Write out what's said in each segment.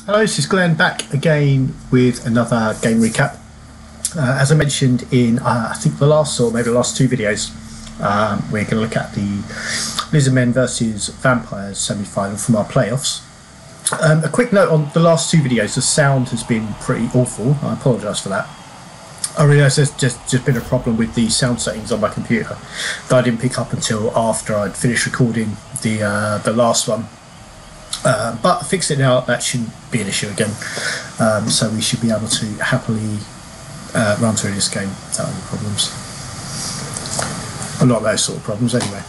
Hello, this is Glenn back again with another game recap. As I mentioned in I think the last or maybe the last two videos, we're going to look at the Lizardmen versus Vampires semi-final from our playoffs. A quick note on the last two videos: the sound has been pretty awful. I apologise for that. I realise there's just been a problem with the sound settings on my computer that I didn't pick up until after I'd finished recording the last one. But I fixed it now. That shouldn't be an issue again. So we should be able to happily run through this game without any problems. Well, not those sort of problems anyway.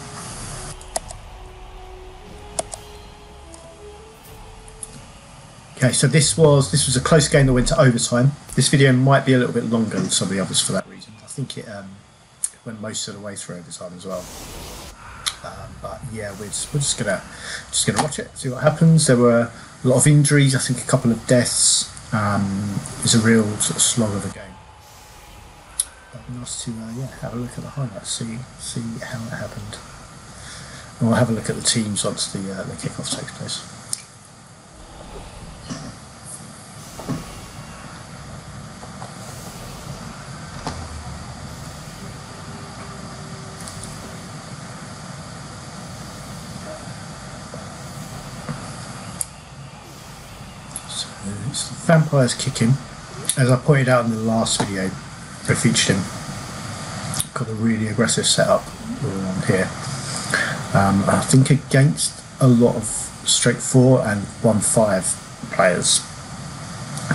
Okay, so this was a close game that went to overtime. This video might be a little bit longer than some of the others for that reason. I think it went most of the way through overtime as well. But yeah, we're just gonna watch it, see what happens. There were a lot of injuries. I think a couple of deaths. It's a real sort of slog of a game. But nice to have a look at the highlights, see how it happened. And we'll have a look at the teams once the kickoff takes place. It's the Vampires kicking. As I pointed out in the last video, I featured him. Got a really aggressive setup around here. I think against a lot of straight 4 and 1-5 players,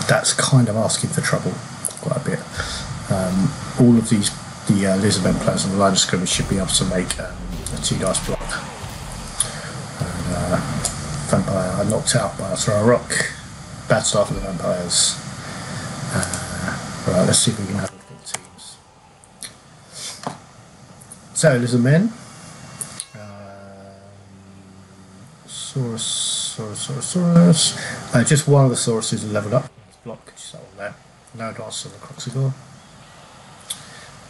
that's kind of asking for trouble quite a bit. All of the Lizardmen players on the line of scrimmage should be able to make a 2-dice block. And, Vampire knocked out by a throw a rock. Bad start for the Vampires. Right, let's see if we can have a look at the teams. So, Lizardmen. Saurus. Just one of the Sauruses are leveled up. It's blocked, just that one there. No advance on the Croxigore.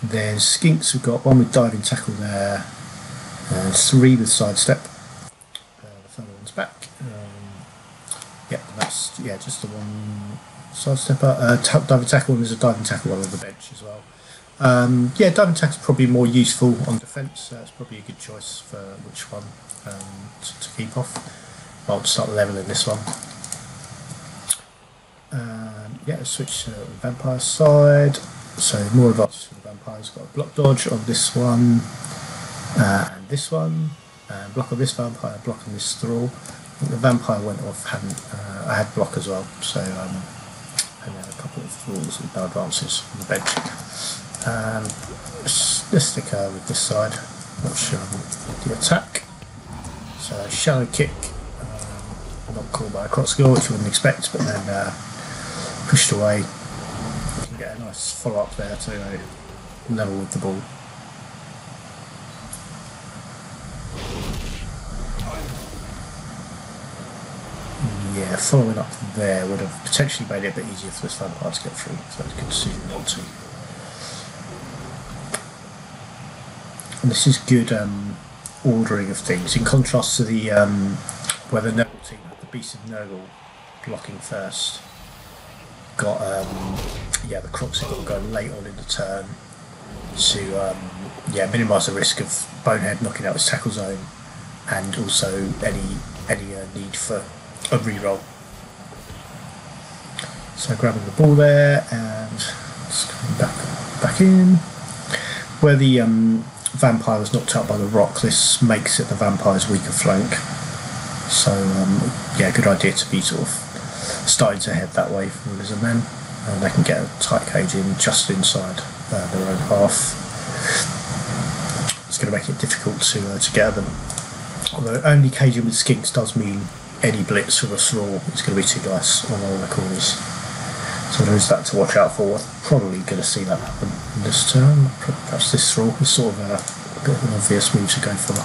Then Skinks, we've got one with diving tackle there. And 3 with sidestep. The third one's back. Yep, that's just the one sidestepper. Diving tackle, and there's a diving tackle one on the bench as well. Diving tackle is probably more useful on defence. It's probably a good choice for which one to keep off. I'll start leveling this one. Let's switch to the Vampire side. So more advances for the Vampires. Got a block dodge on this one and this one. Block on this Vampire, block on this Thrall. The Vampire went off, I had block as well, so and then a couple of Thralls with no advances on the bench. Let's stick with this side, watch the attack. So shallow kick, not called by a Croxigore, which you wouldn't expect, but then pushed away. You can get a nice follow up there to level with the ball. Yeah, following up there would have potentially made it a bit easier for this Vampire to get through, so it's a good decision not to. And this is good ordering of things, in contrast to the where the Nurgle team had the Beast of Nurgle blocking first. Got the Croxigore going late on in the turn to minimise the risk of Bonehead knocking out his tackle zone, and also any need for a reroll. So grabbing the ball there and just coming back in. Where the Vampire was knocked out by the rock, this makes it the Vampire's weaker flank. So good idea to be sort of starting to head that way for the Lizardmen, and they can get a tight cage in just inside their own half. It's going to make it difficult to get at them. Although only caging with Skinks does mean any blitz from a Thrall is going to be 2 dice on all the corners. So there is that to watch out for. We're probably going to see that happen in this turn. Perhaps this Thrall is sort of a bit of an obvious move to go for.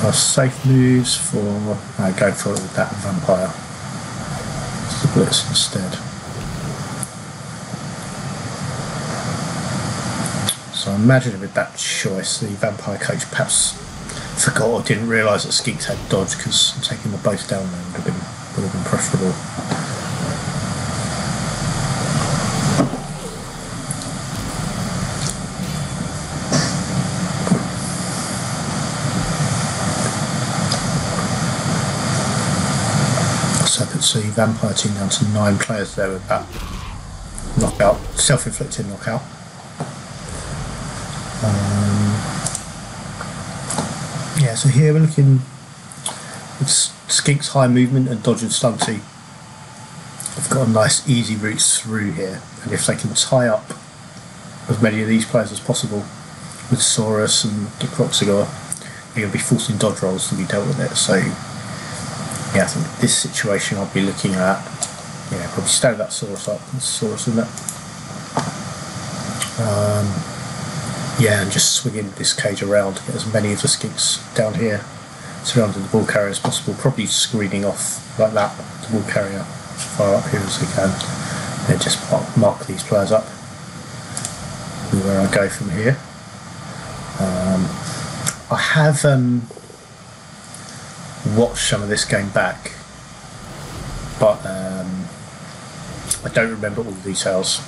Nice safe moves for going for it with that vampire. It's the blitz instead. So I imagine with that choice, the vampire coach perhaps forgot or didn't realise that skinks had dodge, because taking them both down there would have been preferable. So I could see vampire team down to 9 players there with that knockout, self-inflicted knockout. Yeah, so here we're looking with Skink's high movement and dodge and stunty. They've got a nice easy route through here, and if they can tie up as many of these players as possible with Saurus and the Croxigore, they're going to be forcing dodge rolls to be dealt with it. So yeah, I think this situation I'll be looking at, yeah, probably stand that Saurus up, Saurus in it. Yeah, and just swinging this cage around to get as many of the skinks down here surrounding the ball carrier as possible, probably screening off like that the ball carrier as far up here as we can. Then just mark these players up where I go from here. I have watched some of this game back, but I don't remember all the details.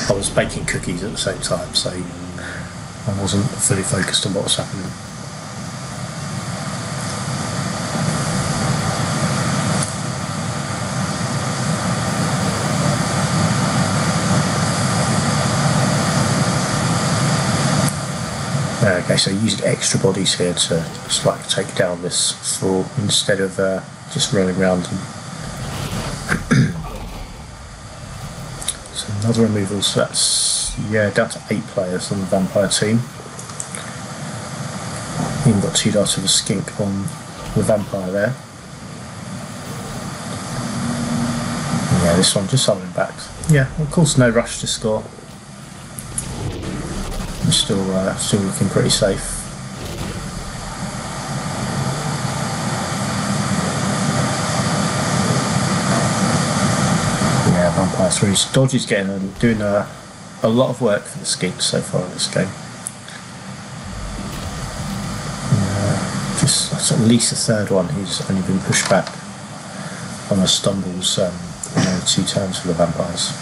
I was baking cookies at the same time, so I wasn't fully focused on what was happening. Okay, so using extra bodies here to slightly take down this thrall instead of just running around. So another removal, so that's, yeah, down to 8 players on the vampire team. Even got 2 dice of a skink on the vampire there. Yeah, this one just summoning back. Yeah, of course, no rush to score. I'm still looking pretty safe. Yeah, vampire 3's dodge is doing a lot of work for the skinks so far in this game. That's at least the 3rd one who's only been pushed back on the stumbles, 2 turns for the vampires.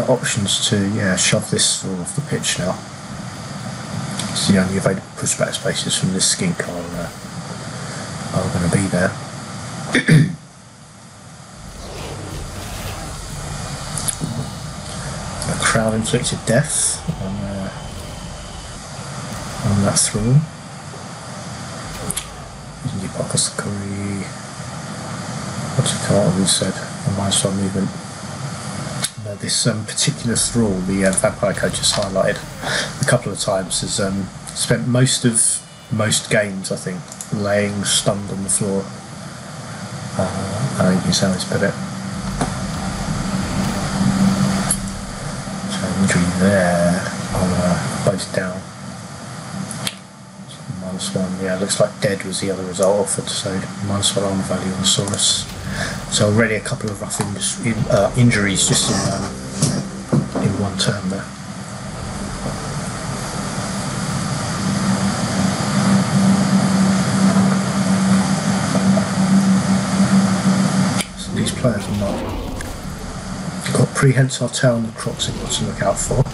Options to shove this all off the pitch now. It's the only available pushback spaces from this skink are going to be there. A crowd inflicted death on that thrall. Using the Apothecary. What's the card we said? A -1 movement. This particular thrall, the vampire coach has highlighted a couple of times, has spent most games, I think, laying stunned on the floor. I think is how he's put it. So injury there on both down. So -1, yeah, looks like dead was the other result offered, so -1 armor value on the Saurus. So already a couple of rough injuries just in one turn there. So these players are not got prehensile tail and the Croxigore to look out for,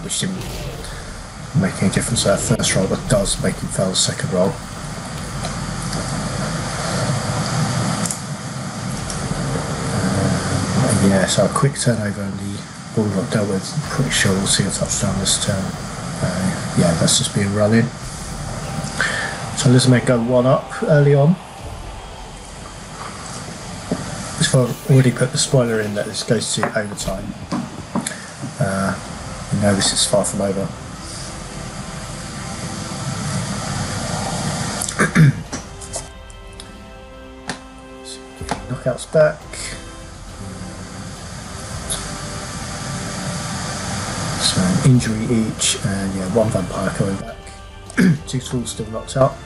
which didn't make any difference to that first roll, but does make him fail the second roll. Yeah, so a quick turnover on the ball not dealt with. I'm pretty sure we'll see a touchdown this turn. Yeah, that's just being run in. So Lizardmen go 1 up early on. I've already put the spoiler in that this goes to overtime. You know this is far from over. So getting knockouts back. So an injury each, and yeah, 1 vampire coming back. 2 tools still knocked out.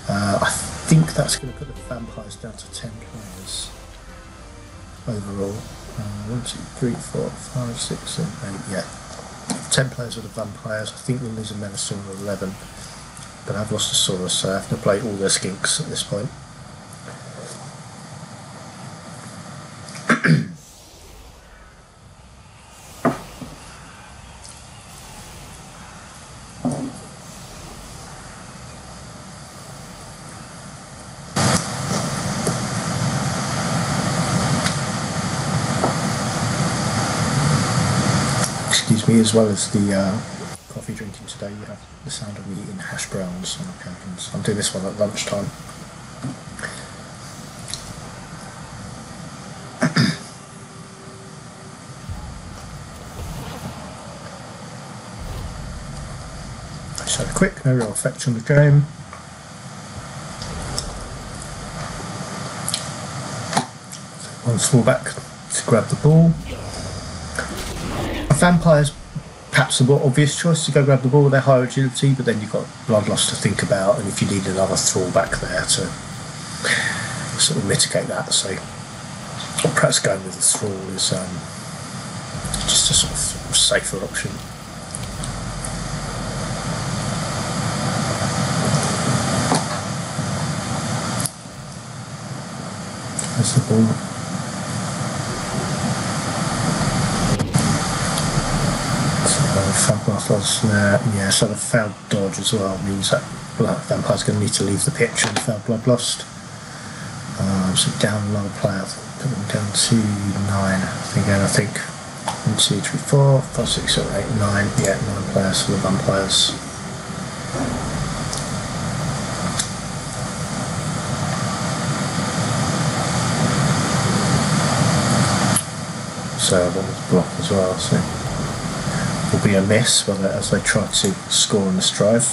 I think that's going to put the vampires down to 10 players overall. 1, 2, 3, 4, 5, 6, 7, 8. Yeah, 10 players with the vampires. I think the Lizardmen are still 11, but I've lost a Saurus, so I have to play all their skinks at this point. Excuse me, as well as the coffee drinking today, you have the sound of me eating hash browns on occasions. I'm doing this one at lunchtime. So quick, no real effect on the game. One fall back to grab the ball. Vampires, perhaps a more obvious choice to go grab the ball with their higher agility, but then you've got bloodlust to think about, and if you need another thrall back there to sort of mitigate that, so perhaps going with the thrall is just a sort of safer option. There's the ball. Yeah, so the failed dodge as well means that vampire's going to need to leave the pitch and failed bloodlust. So down another player, put them down to 9 again, I think. 1, 2, 3, 4, 5, 6, 7, 8, 9. Yeah, 9 players for the vampires. So one was blocked as well, so will be a miss as they try to score in the strive.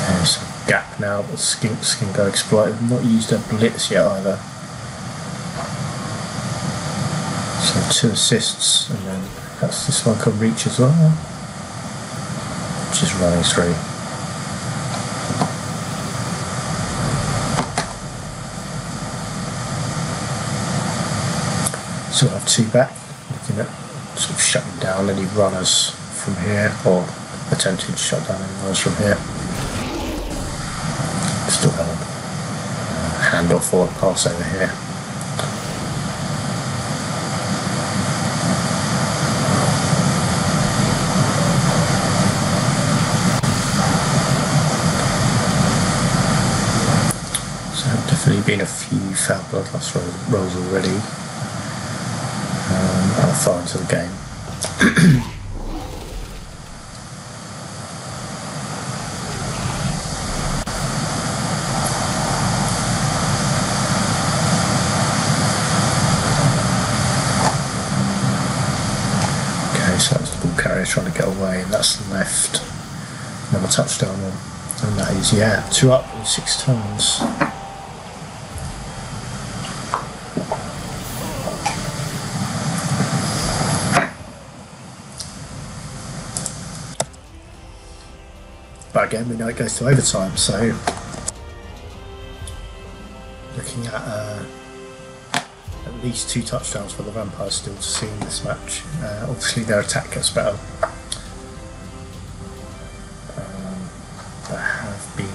There's a gap now, but Skinks can go exploit. I've not used a blitz yet either. So 2 assists, and then that's this one can reach as well. Just running through. So I have 2 back, looking at sort of shutting down any runners from here, or attempting to shut down any runners from here. Still have a handoff forward pass over here. Definitely been a few foul bloodlust rolls already far into the game. Okay, so that's the ball carrier trying to get away, and that's left. Another touchdown one, and that is, yeah, 2 up in 6 turns. But again, we know it goes to overtime, so looking at least 2 touchdowns for the Vampires still to see in this match. Obviously their attack gets better. But have been,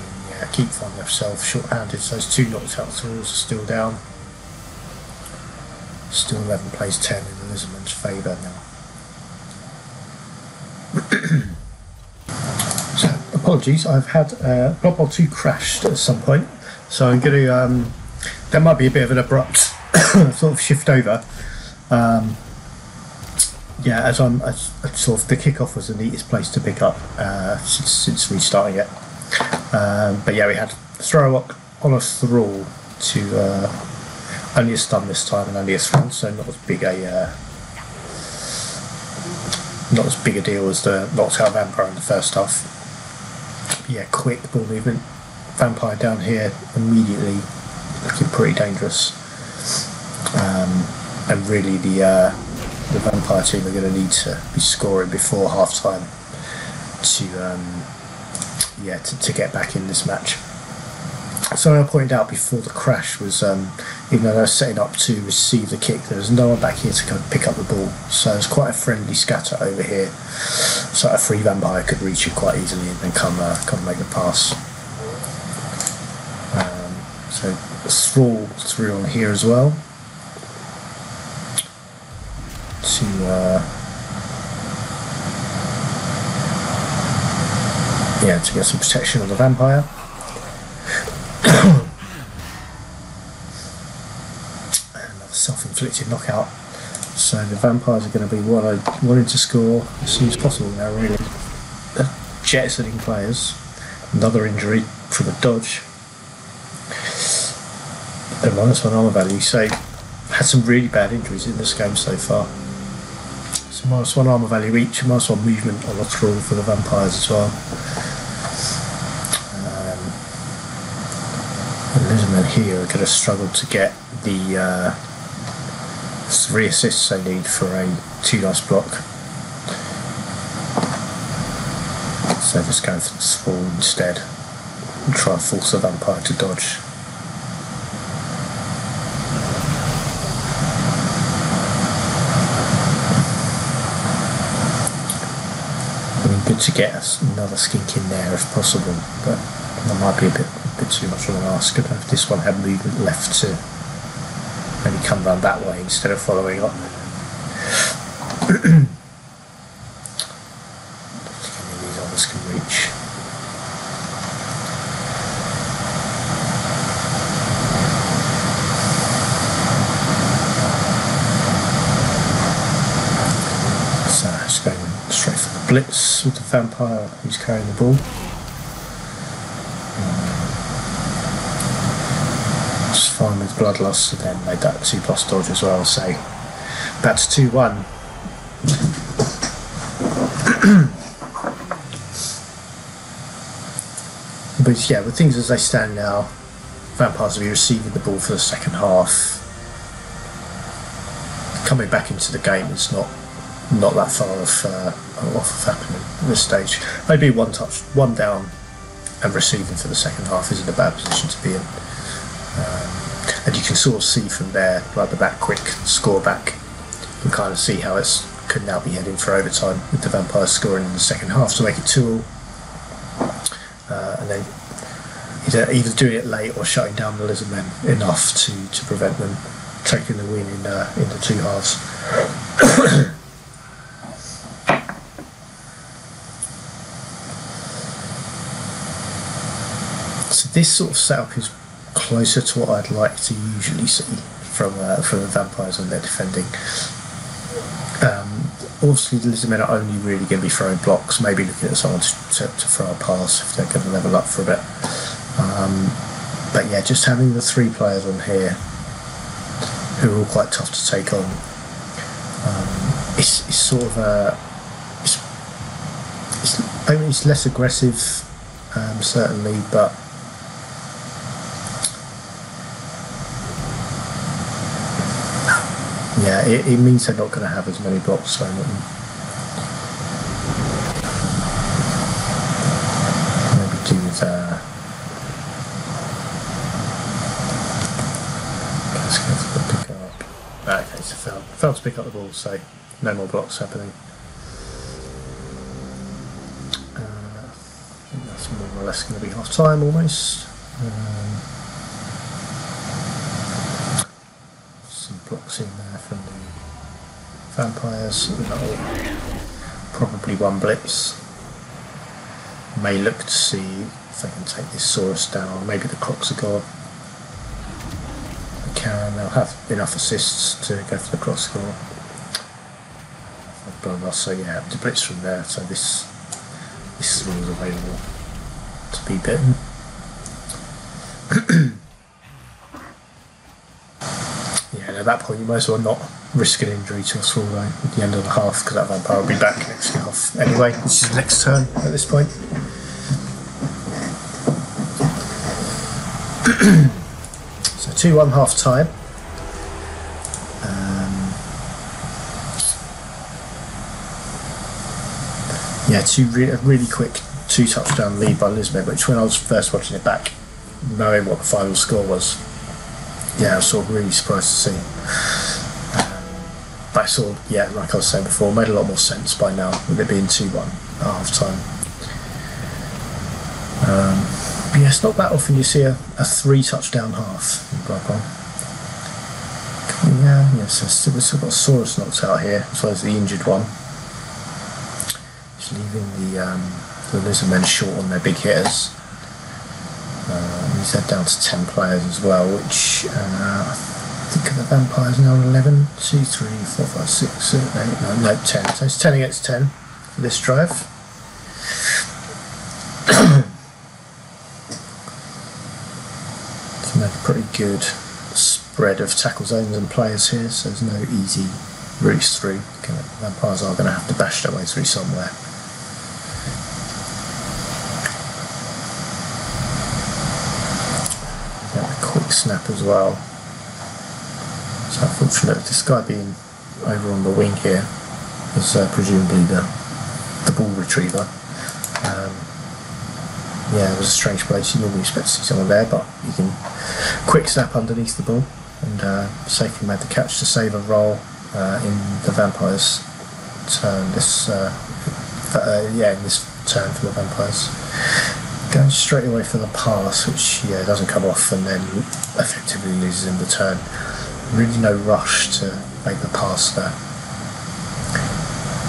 keep finding themselves short-handed, so those 2 knocked out thralls are still down. Still 11 plays 10 in the Lizardmen's favour now. So, apologies, I've had Blood Bowl 2 crashed at some point, so I'm going to, there might be a bit of an abrupt sort of shift over. Yeah, as sort of the kickoff was the neatest place to pick up since restarting it. But yeah, we had throw lock on a thrall to only a stun this time and only a thrall, so not as big a deal as the knocked-out vampire in the first half. Yeah, quick ball movement. Vampire down here immediately looking pretty dangerous, and really the vampire team are going to need to be scoring before half time to get back in this match. So I pointed out before the crash was, even though they were setting up to receive the kick, there was no one back here to go pick up the ball, so it was quite a friendly scatter over here, so a free vampire could reach it quite easily and then come make the pass. So the thrall through on here as well to get some protection on the vampire. Another self-inflicted knockout. So the vampires are going to be wanting to score as soon as possible now, really. Jettisoning players. Another injury from a dodge. And -1 armor value. So had some really bad injuries in this game so far. So -1 armor value each, -1 movement on the thrall for the vampires as well. The Lizardmen here are going to struggle to get the 3 assists they need for a 2 dice block. So just going for the thrall instead and try and force the vampire to dodge. Good to get another skink in there if possible, but that might be a bit too much of an ask. I don't know if this one had movement left to maybe come round that way instead of following up. These others can reach. So just going straight for the blitz with the vampire who's carrying the ball. Just fine with bloodlust, and then made that 2+ dodge as well, so that's 2-1. But yeah, with things as they stand now, vampires will be receiving the ball for the second half. Coming back into the game is not that far off of happening at this stage. Maybe one down and receiving for the second half isn't a bad position to be in. And you can sort of see from there, like the back quick score back, you can kind of see how it could now be heading for overtime with the vampires scoring in the second half to make it 2-2. And then either doing it late or shutting down the Lizardmen enough to prevent them taking the win in the 2 halves. So this sort of setup is closer to what I'd like to usually see from the vampires when they're defending. Obviously the Lizardmen are only really going to be throwing blocks, maybe looking at someone to throw a pass if they're going to level up for a bit. But yeah, just having the 3 players on here who are all quite tough to take on, it's sort of it's less aggressive, certainly, but yeah, it means they're not going to have as many blocks thrown at them. Maybe do with let's go for the pick up. Okay, so failed to pick up the ball, so no more blocks happening. I think that's more or less going to be half time almost. Some blocks in there from the vampires. That'll probably one blitz. May look to see if they can take this Saurus down. Maybe the Crocs are gone. They can. They'll have enough assists to go for the Crocs are gone. So yeah, the blitz from there. So this one is available to be bitten. Yeah, and at that point you might as well not risk an injury to a Thrall though at the end of the half, because that vampire will be back next half anyway, which is next turn at this point. So 2-1 half time. Yeah, a really quick 2-touchdown lead by Lizardmen, which when I was first watching it back, knowing what the final score was, yeah, I was sort of really surprised to see. But I sort of, yeah, like I was saying before, made a lot more sense by now with it being 2-1 at half time. But yeah, it's not that often you see a 3-touchdown half in Bloodborne. Yeah, so we've still got Saurus knocked out here, as well as the injured one. Leaving the Lizardmen short on their big hitters. He's had down to 10 players as well, which I think the vampires now 11, 2, 3, 4, 5, 6, 7, 8, 9, no, 10. So it's 10 against 10 for this drive. So a pretty good spread of tackle zones and players here, so there's no easy routes through. Vampires are going to have to bash their way through somewhere. Snap as well. So unfortunate, this guy being over on the wing here is presumably the ball retriever. Yeah, it was a strange place. You normally expect to see someone there, but you can quick snap underneath the ball and safely made the catch to save a roll in the vampires' turn. This in this turn for the vampires. Going straight away for the pass, which doesn't come off, and then effectively loses in the turn. Really no rush to make the pass there.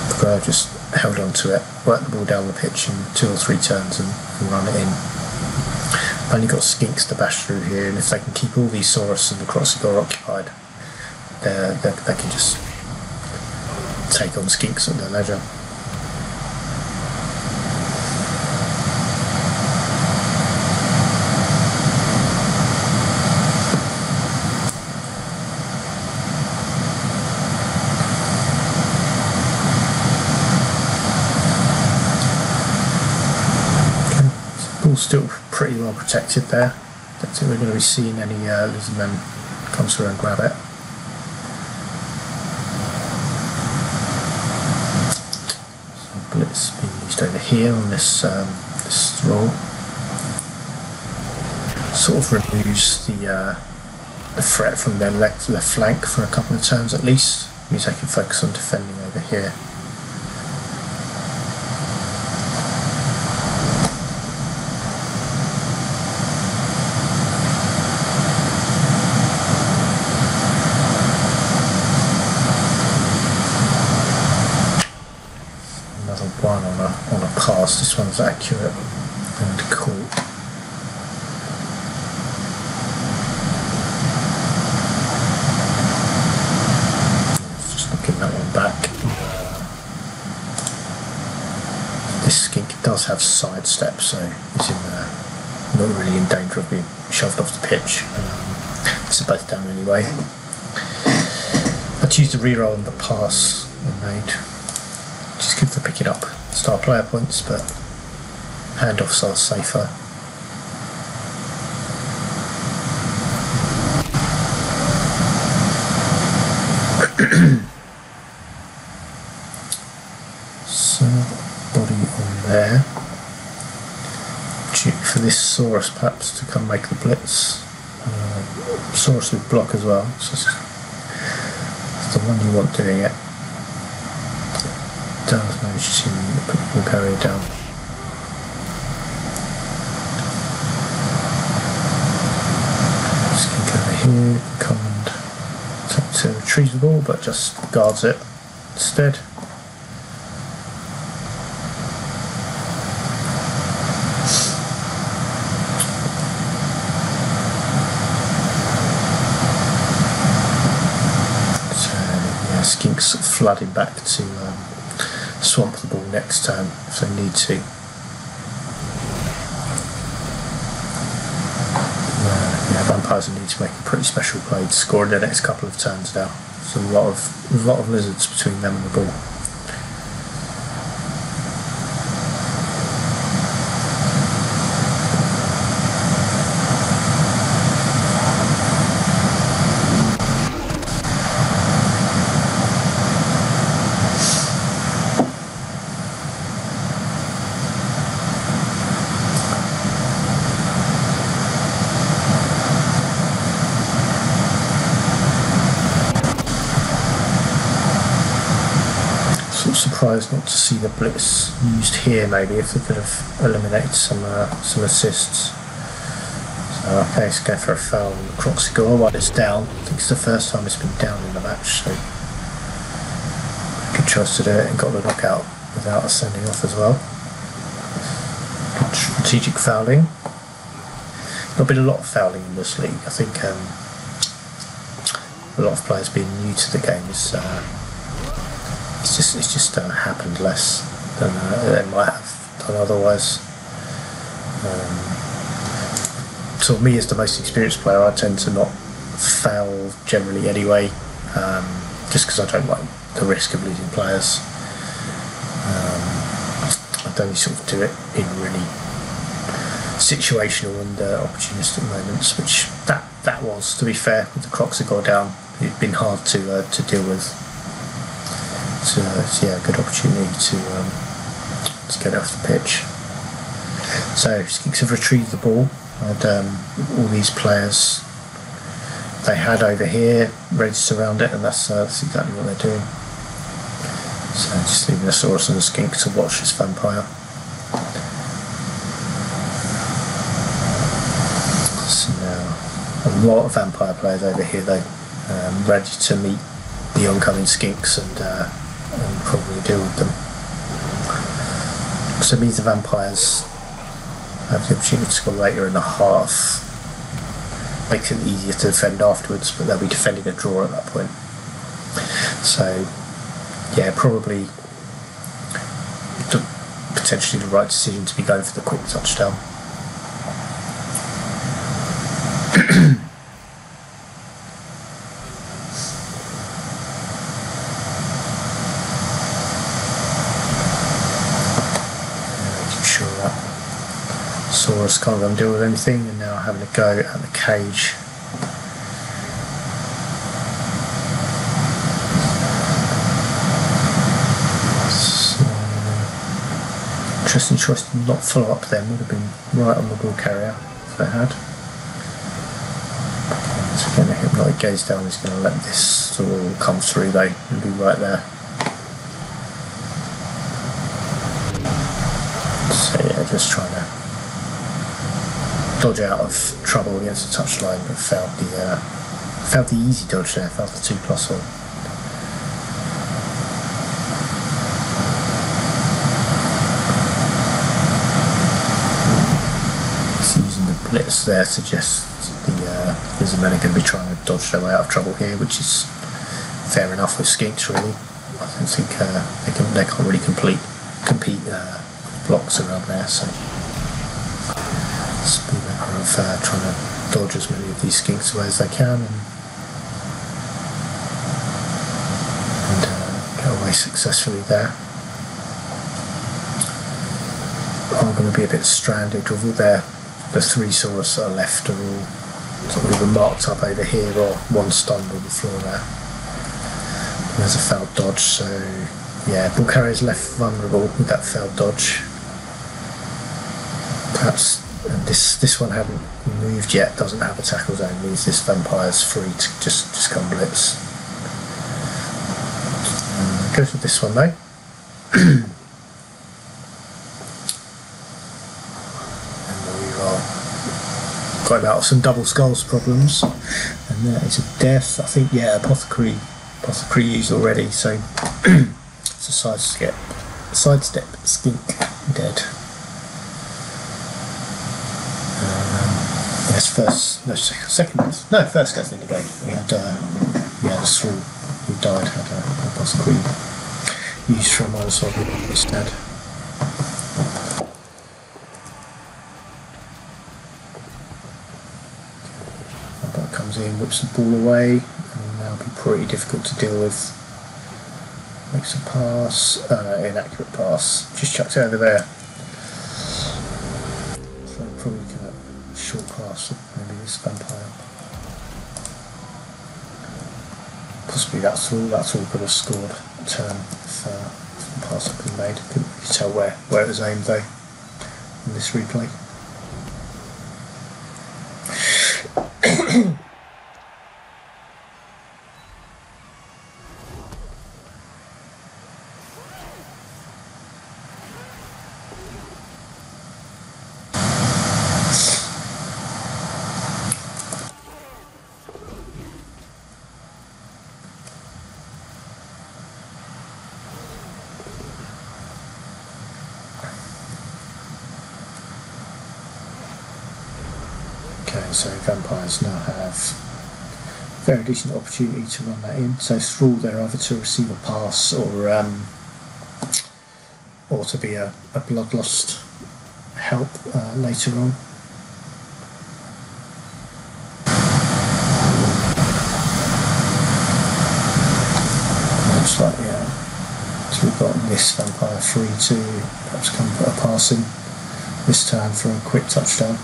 The guy just held on to it, worked the ball down the pitch in 2 or 3 turns and run it in. Only got Skinks to bash through here, and if they can keep all these Saurus and the Crossigor occupied, they can just take on Skinks at their leisure. Still pretty well protected there. Don't think we're going to be seeing any Lizardmen come through and grab it. So blitz being used over here on this this Thrall. Sort of removes the threat from their left flank for a couple of turns at least. Means they can focus on defending over here. One on a pass. This one's accurate and cool. Just looking that one back. This skink does have side steps, so it's not really in danger of being shoved off the pitch. It's both down anyway. I choose to reroll on the pass I made. Just good for picking up star player points, but handoffs are safer. So, body on there. Due for this Saurus perhaps to come make the blitz. Saurus with block as well, so it's the one you want doing it. Does manage to put the ball carrier down. Skink over here, come and talk to retrieves the ball, but just guards it instead. Skinks flooding back to swamp the ball next turn if they need to. Yeah, vampires need to make a pretty special play to score in the next couple of turns now. There's a lot of lizards between them and the ball. Surprised not to see the blitz used here. Maybe if they could have eliminated some assists. So okay, let's go for a foul on the Croxy Gore while it's down. I think it's the first time it's been down in the match, so good choice to do it, and got the knockout without us sending off as well. Good strategic fouling. Not been a lot of fouling in this league. I think a lot of players being new to the game is. It's just happened less than they might have done otherwise. So me as the most experienced player, I tend to not foul generally anyway, just because I don't like the risk of losing players. I'd only sort of do it in really situational and opportunistic moments, which that was, to be fair, with the Crocs that got down. It'd been hard to deal with. So yeah, a good opportunity to get off the pitch. So Skinks have retrieved the ball, and all these players they had over here ready to surround it, and that's exactly what they're doing. So just leaving the Saurus and the Skink to watch this vampire. So now a lot of vampire players over here though, ready to meet the oncoming Skinks and probably deal with them. So means the vampires have the opportunity to score later in the half. Makes it easier to defend afterwards, but they'll be defending a draw at that point. So yeah, probably potentially the right decision to be going for the quick touchdown. Saurus can't go and deal with anything, and now having a go at the cage. So, interesting choice to not follow up then, would have been right on the ball carrier if they had. So again, the hypnotic gaze down is going to let this all come through though, and be right there. So yeah, just trying to dodge out of trouble against the touchline, but failed the easy dodge there, failed the 2+1. So using the blitz there suggests the Lizardmen are going to be trying to dodge their way out of trouble here, which is fair enough with Skinks really. I don't think they can't really compete blocks around there, so it's be a matter of trying to dodge as many of these Skinks away as they can and get away successfully there. I'm going to be a bit stranded with all the 3 Saurus that are left are all sort of either marked up over here or one stunned on the floor there. And there's a failed dodge, so yeah, ball carrier's left vulnerable with that failed dodge. Perhaps this one hadn't moved yet, doesn't have a tackle zone, means this vampire's free to just come blitz. Goes with this one though. And we are got out of some double skulls problems, and there is a death. I think yeah, Apothecary Plus the pre-used already, so it's a sidestep skink dead. Yes, first death in the game. We had a thrall who died, had a boss queen used for a monosword instead. That comes in, whips the ball away, and that'll be pretty difficult to deal with. Makes a pass, inaccurate pass, just chucks it over there. So probably looking at short pass of maybe this vampire. Possibly that's all could have scored a turn if the pass had been made. Couldn't really tell where it was aimed though in this replay. Okay, so vampires now have a very decent opportunity to run that in. So thrall there either to receive a pass or to be a bloodlust help later on. Looks like so we've got this vampire free to perhaps come put a pass in this turn for a quick touchdown.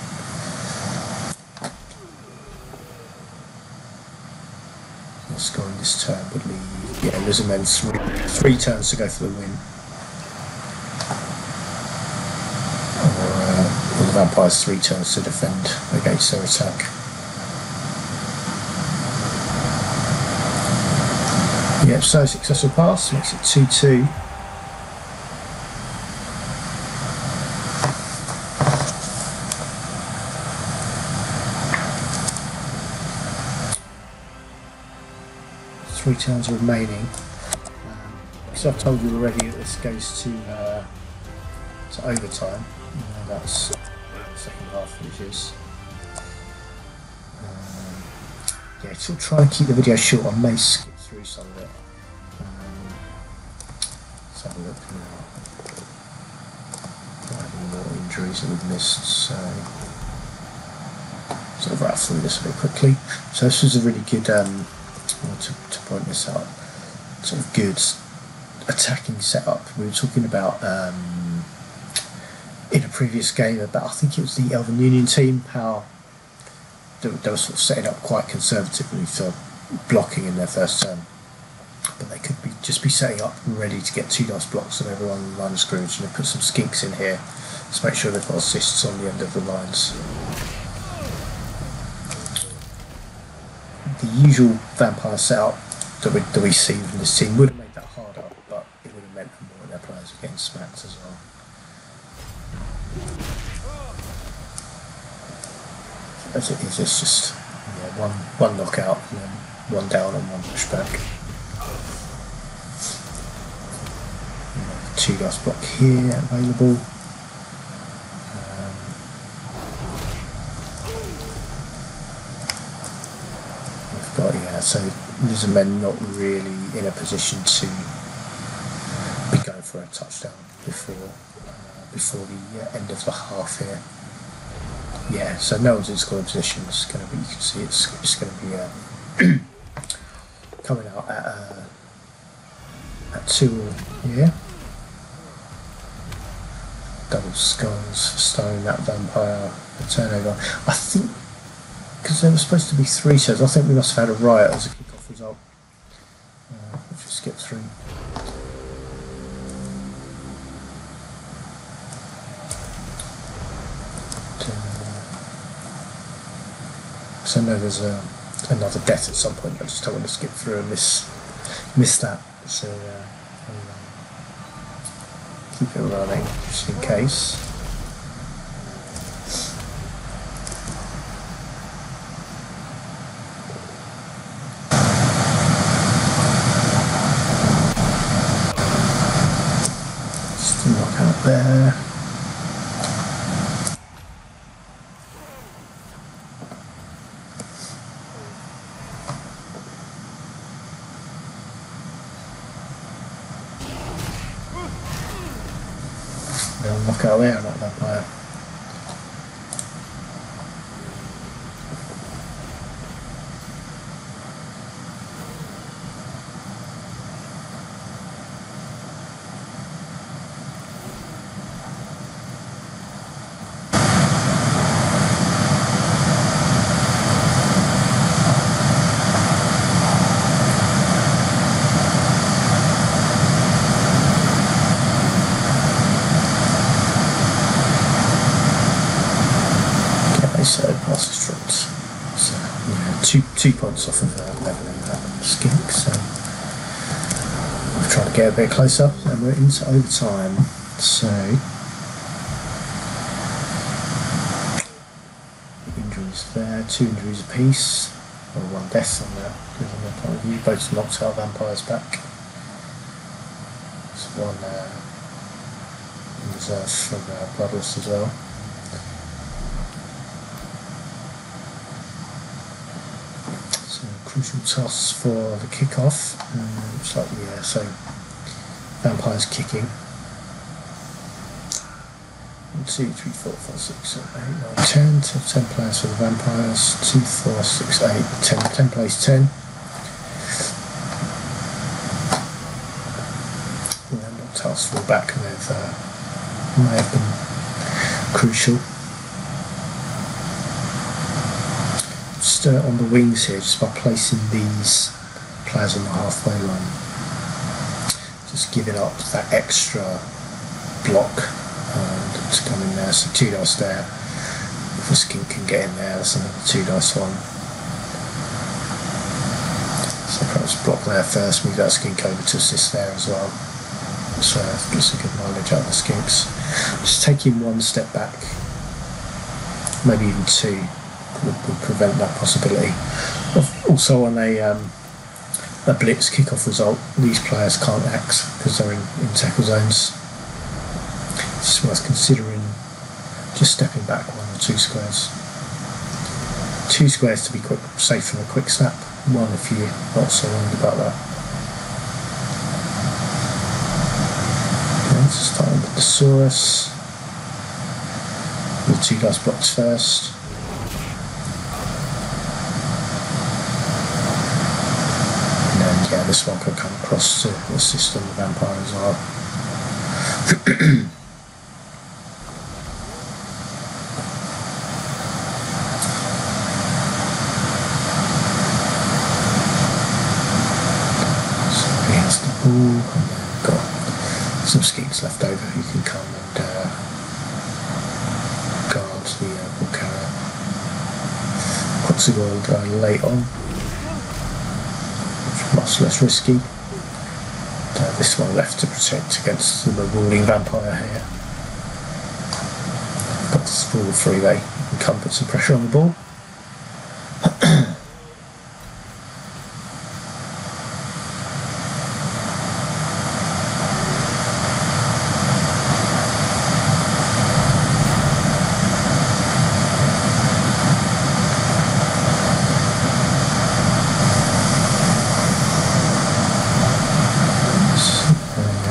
Scoring this turn would leave Lizardmen three turns to go for the win. Or the vampires 3 turns to defend against their attack. Yep, so successful pass makes it 2-2. Three turns remaining. So I've told you already that this goes to overtime. That's the second half finishes. To try and keep the video short, I may skip through some of it. Let's have a look now. Any more injuries that we've missed, so sort of rattle through this a bit quickly. So this was a really good. To point this out, sort of good attacking setup. We were talking about in a previous game about, I think it was the Elven Union team, how they were sort of setting up quite conservatively for blocking in their first turn, but they could just be setting up ready to get 2 nice blocks of everyone on the line of scrimmage, and they put some skinks in here to make sure they've got assists on the end of the lines. The usual vampire setup that we see from this team would have made that harder, but it would have meant more of their players are getting smacked as well. As it is, it's just one knockout and then 1 down and 1 pushback. 2 dice block here available. So Lizardmen not really in a position to be going for a touchdown before the end of the half here. Yeah, so no one's in scoring position. It's going to be, you can see it's going to be coming out at 2 here. Double skulls for Stone, that vampire, the turnover. I think, because there was supposed to be 3 turns, I think we must have had a riot as a kick-off result. We'll just skip through. So I know there's another death at some point, I just don't want to skip through and miss that. So I'll keep it running just in case. there. They'll knock out there, not vampire. So passes front. So yeah, 2 points off of leveling that skink. So I've tried to get a bit closer, and we're into overtime. So injuries there, 2 injuries apiece, or 1 death on there. From their point of view, both knocked our vampires back. There's 1 in reserve from Bloodlust as well. Crucial toss for the kick-off. Looks like, yeah, so vampires kicking. 1, 2, 3, 4, 5, 6, 7, 8, 9, 10. So 10 players for the vampires. 2, 4, 6, 8, 10. 10 plays 10. And then not toss fall back, and they've may have been crucial. On the wings here, just by placing these players on the halfway line, just giving up that extra block to come in there. So 2 dice there. If a skink can get in there, that's another 2 dice one. So perhaps block there first, move that skink over to assist there as well. So just a good mileage out of the skinks. Just taking 1 step back, maybe even 2. Would prevent that possibility. Also on a blitz kick-off result, these players can't act because they're in tackle zones. It's worth considering just stepping back 1 or 2 squares. 2 squares to be safe from a quick snap, 1 if you're not so worried about that. Okay, let's start with the Saurus. The 2 dice blocks first. Yeah, this one could come across to assist on the vampire as well. So he has the ball, and then got some skinks left over who can come and guard the ball carrier. Oxygold late on. Much less risky. This one left to protect against the marauding vampire here. Got this ball 3-way, you can come put some pressure on the ball.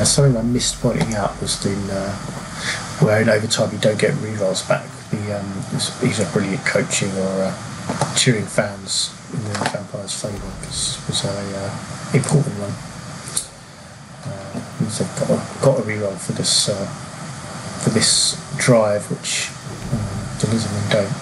Something I missed pointing out was where in overtime you don't get rerolls back. These are brilliant coaching or cheering fans in the Vampire's favour, because it was an important one. Means they've got a reroll for this drive, which the Lizardmen don't.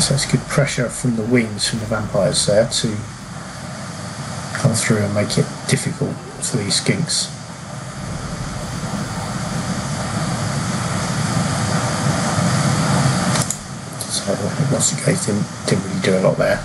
So it's good pressure from the wings from the vampires there to come through and make it difficult for these skinks. So Ignacy didn't really do a lot there.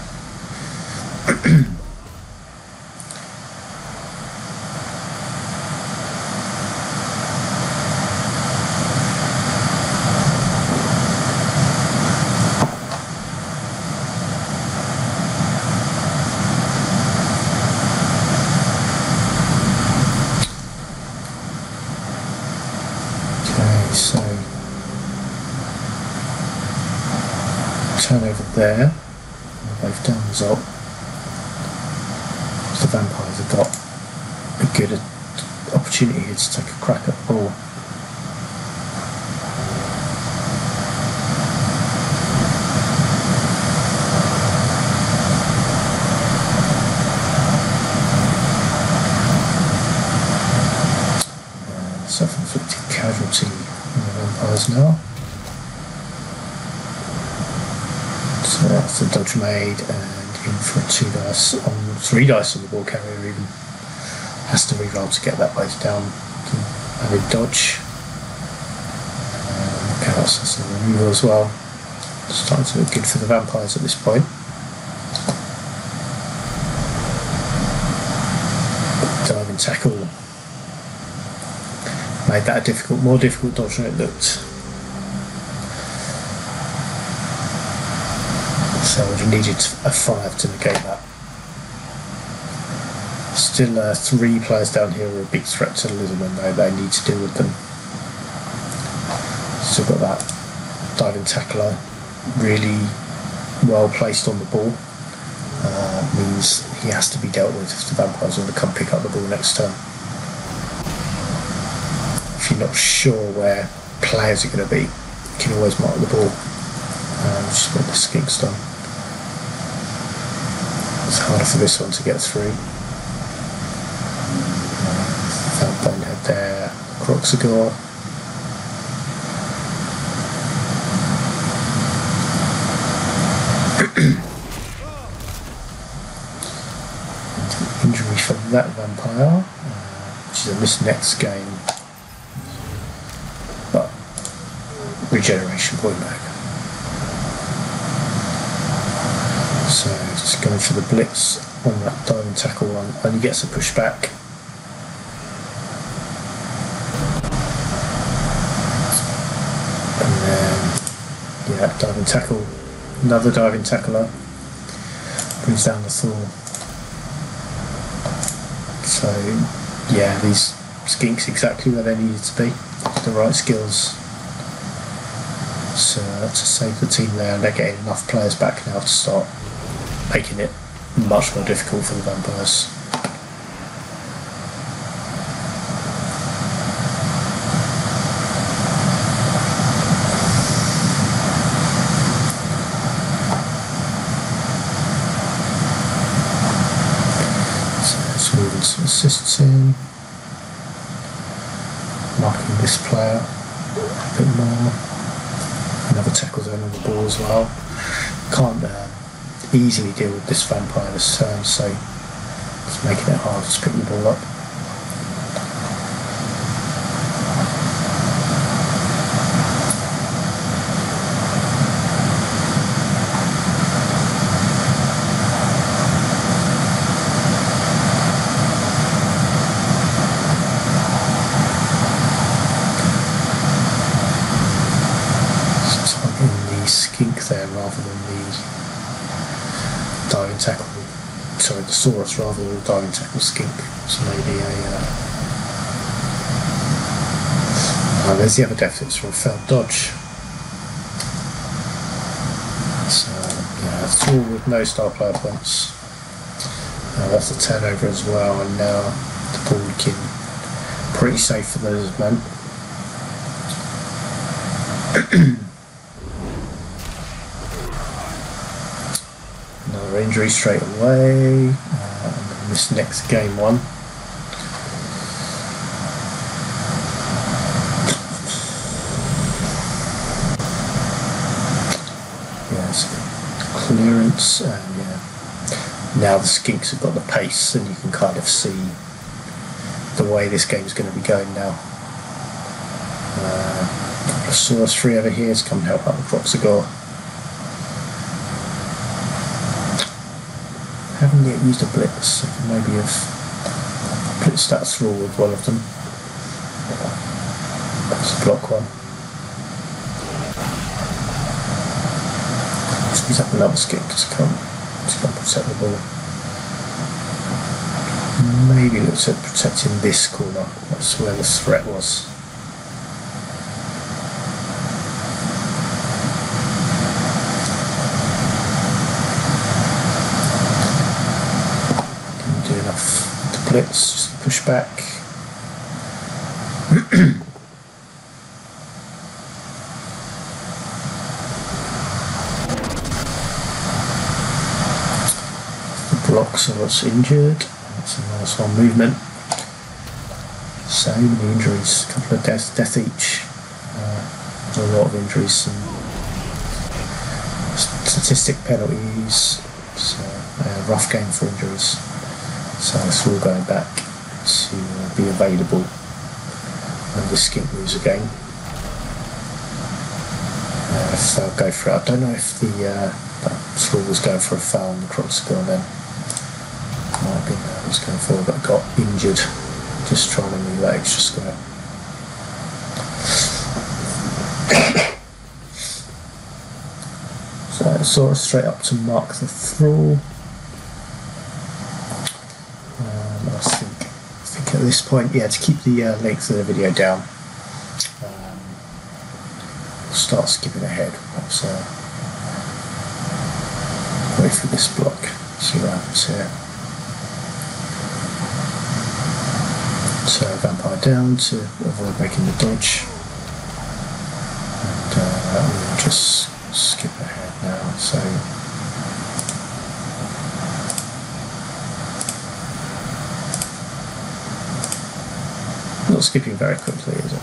turn over there. Both down result. The vampires have got a good opportunity here to take a crack at the ball. Self-inflicted casualty on the vampires now. So that's the dodge made, and in for a 2 dice on 3 dice on the ball carrier even. Has to reroll to get that both down. And a dodge. Counts as a removal as well. Starting to look good for the vampires at this point. Diving tackle. Made that a more difficult dodge than it looked. So I would have needed a 5 to negate that. Still 3 players down here are a big threat to the Lizardmen though, they need to deal with them. Still got that diving tackler really well placed on the ball. Means he has to be dealt with if the vampires want to come pick up the ball next turn. If you're not sure where players are going to be, you can always mark the ball. Just get the skinks done. It's harder for this one to get through. Bonehead there, Croxagore. Injury for that vampire, which is a miss next game. But regeneration point back. So just going for the blitz on that diving tackle one, only gets a pushback. And then yeah, diving tackle, another diving tackler, brings down the Thor. So yeah, these skinks exactly where they needed to be, the right skills to save the team there, and they're getting enough players back now to start making it much more difficult for the vampires. So let's move into some assists in, marking this player a bit more. Another tackle zone on the ball as well. Can't easily deal with this vampire this turn, so it's making it hard to pick the ball up. Skink there rather than the diving tackle, sorry, the Saurus rather than the diving tackle skink. So maybe there's the other deficits from a failed dodge. So yeah, Thor with no star player points. That's a turnover as well, and now the ball looking pretty safe for the Lizardmen. Another injury straight away, and then this next game one. Yes, clearance, and yeah, now the skinks have got the pace, and you can kind of see the way this game's going to be going now. Saurus 3 over here to come and help out the Croxagore. Haven't yet used a blitz, so maybe have blitzed that through with one of them. That's a block one. Squeeze up another skink to come protect the ball. Maybe looks at protecting this corner, that's where the threat was. blitz, just push back. The blocks are what's injured. That's a nice one movement. So many injuries, a couple of death each. A lot of injuries, some statistic penalties. So rough game for injuries. So it's all going back to be available when the skink moves again. If they'll go for it, I don't know if the that throw was going for a foul and the Crocs had gone then. Might have been that was going for, but got injured just trying to move that extra square. So sort of straight up to mark the thrall. I think at this point, yeah, to keep the length of the video down, we'll start skipping ahead. Let's wait for this block, see what happens here. So vampire down to avoid making the dodge, and we'll just skip ahead now. So not skipping very quickly, is it?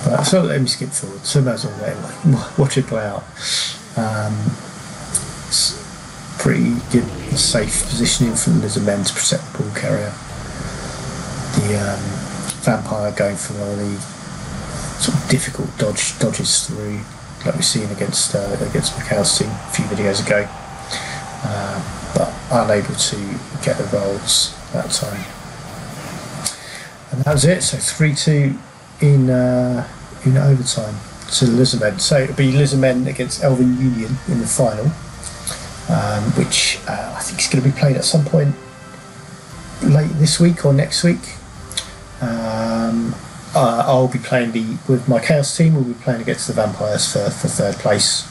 But so let me skip forward. So might as well let me watch it play out. It's pretty good, safe positioning from the Lizardmen to protect the ball carrier. The vampire going for one of the sort of difficult dodges through, like we've seen against Macau's team a few videos ago, but unable to get the rolls that time. And that was it. So 3-2 in overtime to the Lizardmen. So it'll be Lizardmen against Elven Union in the final, which I think is going to be played at some point late this week or next week. I'll be playing with my Chaos team. We'll be playing against the Vampires for third place,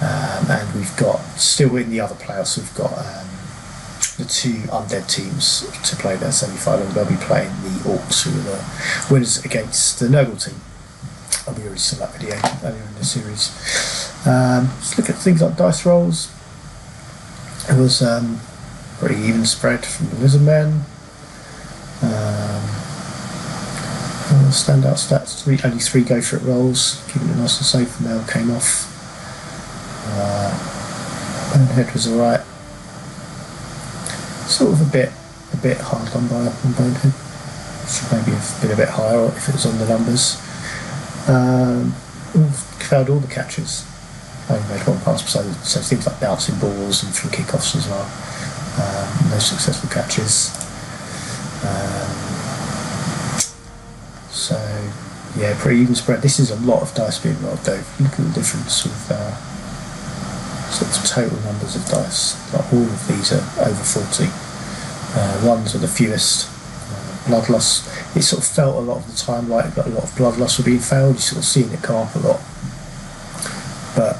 and we've got still in the other playoffs. We've got the two undead teams to play their semi-final. They'll be playing the Orcs, who are the winners, against the Noble team. I'll be releasing that video earlier in the series. Let's look at things like dice rolls. It was pretty even spread from the Lizardmen. Standout stats: only 3 go for it rolls, keeping it nice and safe. And they all came off. Bonehead was alright. Sort of a bit hard on Bonehead. Should maybe have been a bit higher if it was on the numbers. Failed all the catches. Only made 1 pass, so things like bouncing balls and from kickoffs as well. No successful catches. So yeah, pretty even spread. This is a lot of dice being rolled though. Look at the difference with sort of total numbers of dice. Like all of these are over 40. Ones are the fewest. Blood loss. It sort of felt a lot of the time like a lot of blood loss were being failed. You sort of seen it come up a lot. But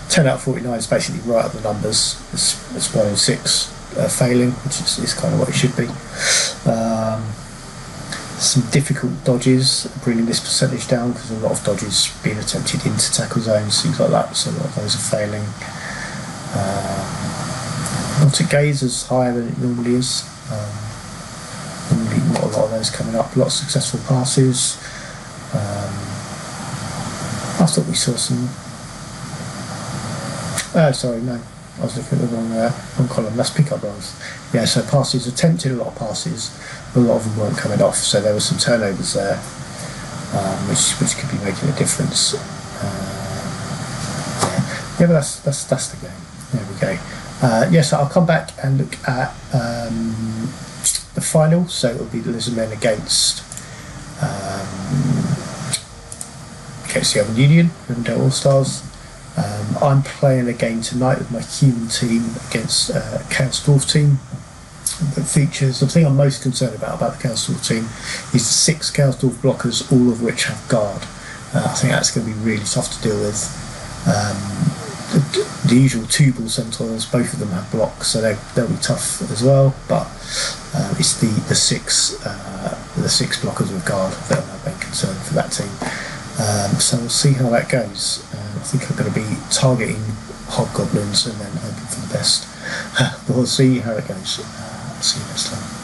10 out of 49 is basically right at the numbers. It's 1 in 6 failing, which is kind of what it should be. Some difficult dodges, bringing this percentage down because a lot of dodges being attempted into tackle zones, things like that, so a lot of those are failing. Not to gaze as higher than it normally is. Normally not a lot of those coming up, a lot of successful passes. I thought we saw some... sorry, no, I was looking at the wrong column. That's pick-up rolls. Yeah, so passes, attempted a lot of passes, but a lot of them weren't coming off, so there were some turnovers there, which could be making a difference. Yeah, but that's the game. There we go. Yes, I'll come back and look at the final. So it'll be the Lizardmen against the Elven Union, Rivendell All-Stars. I'm playing a game tonight with my human team against Chaos Dwarf team. That features, the thing I'm most concerned about the Chaos Dwarf team is the 6 Chaos Dwarf blockers, all of which have guard. I think that's going to be really tough to deal with. the usual two-ball centaurs. Both of them have blocks, so they'll be tough as well. But it's the six blockers with guard that are my main concern for that team. So we'll see how that goes. I think I'm going to be targeting hobgoblins and then hoping for the best. But we'll see how it goes. See you next time.